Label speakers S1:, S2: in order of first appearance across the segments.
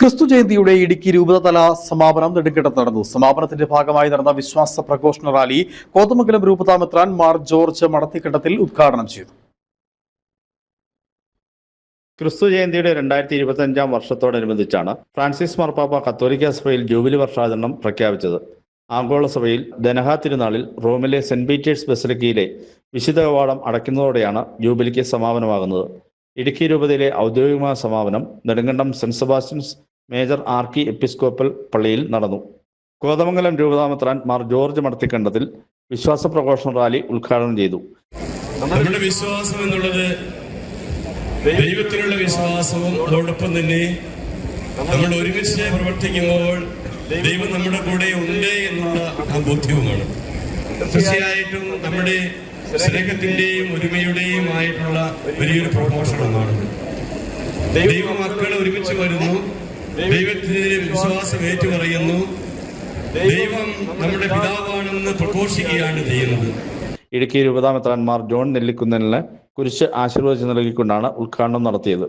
S1: ക്രിസ്തു ജയന്തിയുടെ ഇടുക്കി രൂപതതല സമാപനം നെടുങ്കണ്ടത്ത് നടന്നു. സമാപനത്തിന്റെ ഭാഗമായി നടന്ന വിശ്വാസ പ്രഘോഷണ റാലി കോതമംഗലം രൂപതാ മെത്രാൻ മാർ ജോർജ് മടത്തിക്കണ്ടത്തിൽ ഉദ്ഘാടനം ചെയ്തു.
S2: ക്രിസ്തു ജയന്തിയുടെ 2025 വർഷത്തോടനുബന്ധിച്ചാണ് ഫ്രാൻസിസ് മാർപ്പാപ്പ കത്തോലിക്ക സഭയിൽ ജൂബിലി വർഷാചരണം പ്രഖ്യാപിച്ചത്. ആഗോള സഭയിൽ ദനഹ തിരുനാളിൽ റോമിലെ സെന്റ് പീറ്റേഴ്സ് ബസിലിക്കയിലെ വിശുദ്ധ കവാടം അടയ്ക്കുന്നതോടെയാണ് ജൂബിലിക്ക് സമാപനമാകുന്നത്. ഇടുക്കി രൂപതയിലെ ഔദ്യോഗികമായ സമാപനം Nedumkandam saint Sebastian's major archiepiscopal പള്ളിയിൽ നടന്നു. കോതമംഗലം രൂപതാ മെത്രാൻ മാർ ജോർജ് മടത്തിക്കണ്ടത്തിൽ വിശ്വാസ പ്രഘോഷണ റാലി ഉദ്ഘാടനം ചെയ്തു.
S3: നമ്മുടെ വിശ്വാസം എന്നുള്ളത് ദൈവത്തിലുള്ള വിശ്വാസവും അതോടൊപ്പം തന്നെ നമ്മൾ ഒരുമിച്ച് പ്രവർത്തിക്കുമ്പോൾ ദൈവം നമ്മുടെ കൂടെ ഉണ്ട് എന്നുള്ള ആ ബോധ്യവുമാണ്. തീർച്ചയായിട്ടും നമ്മുടെ സ്നേഹത്തിന്റെയും ഒരുമയുടെയും ആയിട്ടുള്ള വലിയൊരു പ്രഘോഷണമാണ്. ദൈവമക്കൾ ഒരുമിച്ച് വരുന്നു, ദൈവത്തിന്റെ വിശ്വാസം ഏറ്റുപറയുന്നു, ദൈവം നമ്മുടെ പിതാവാണെന്ന് പ്രഘോഷിക്കുകയാണ് ചെയ്യുന്നത്.
S2: ഇടുക്കി രൂപതാ മെത്രാൻമാർ ജോൺ നെല്ലിക്കുന്നലിന് കുരിശ് ആശീർവദിച്ച് നൽകിക്കൊണ്ടാണ് ഉദ്ഘാടനം നടത്തിയത്.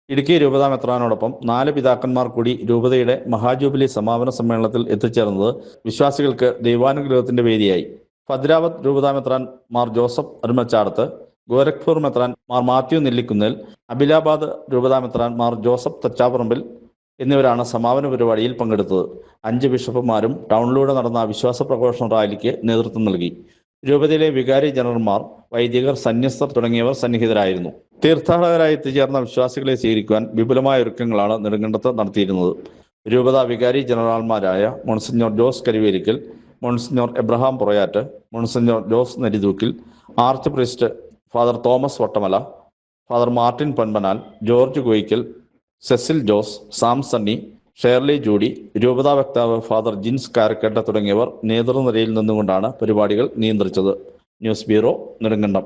S2: ഇടുക്കി രൂപതാ മെത്രാനോടൊപ്പം 4 പിതാക്കന്മാർ കൂടി രൂപതയുടെ മഹാജൂബിലി സമാപന സമ്മേളനത്തിൽ എത്തിച്ചേർന്നത് വിശ്വാസികൾക്ക് ദൈവാനുഗ്രഹത്തിന്റെ വേദിയായി. ഭദ്രാവത് രൂപതാ മെത്രാൻ മാർ ജോസഫ് അരുമച്ചാടത്ത്, ഗോരഖ്പൂർ മെത്രാൻ മാർ മാത്യു നെല്ലിക്കുന്നൽ, അബിലാബാദ് രൂപതാ മെത്രാൻ മാർ ജോസഫ് തച്ചാപ്പറമ്പിൽ എന്നിവരാണ് സമാപന പരിപാടിയിൽ പങ്കെടുത്തത്. 5 ബിഷപ്പുമാരും ടൗണിലൂടെ നടന്ന വിശ്വാസ പ്രഘോഷണ റാലിക്ക് നേതൃത്വം നൽകി. രൂപതയിലെ വികാരി ജനറൽമാർ, വൈദികർ, സന്യസ്തർ തുടങ്ങിയവർ സന്നിഹിതരായിരുന്നു. തീർത്ഥാടകരായി എത്തിച്ചേർന്ന വിശ്വാസികളെ സ്വീകരിക്കുവാൻ വിപുലമായ ഒരുക്കങ്ങളാണ് നെടുങ്കണ്ടത്ത് നടത്തിയിരുന്നത്. രൂപത വികാരി ജനറൽമാരായ monsignor Jose Karivelickal, monsignor Abraham Purayattu, monsignor Jose Narithookil, arch priest father Thomas Vattamala, father Martin Ponpanal, George Goikkal, Cecil Jose, Sam Sunny, Shirley Judy, രൂപതാ വക്താവ് ഫാദർ ജിൻസ് കാരക്കേട്ട തുടങ്ങിയവർ നേതൃനിരയിൽ നിന്നുകൊണ്ടാണ് പരിപാടികൾ നിയന്ത്രിച്ചത്. News bureau, Nedumkandam.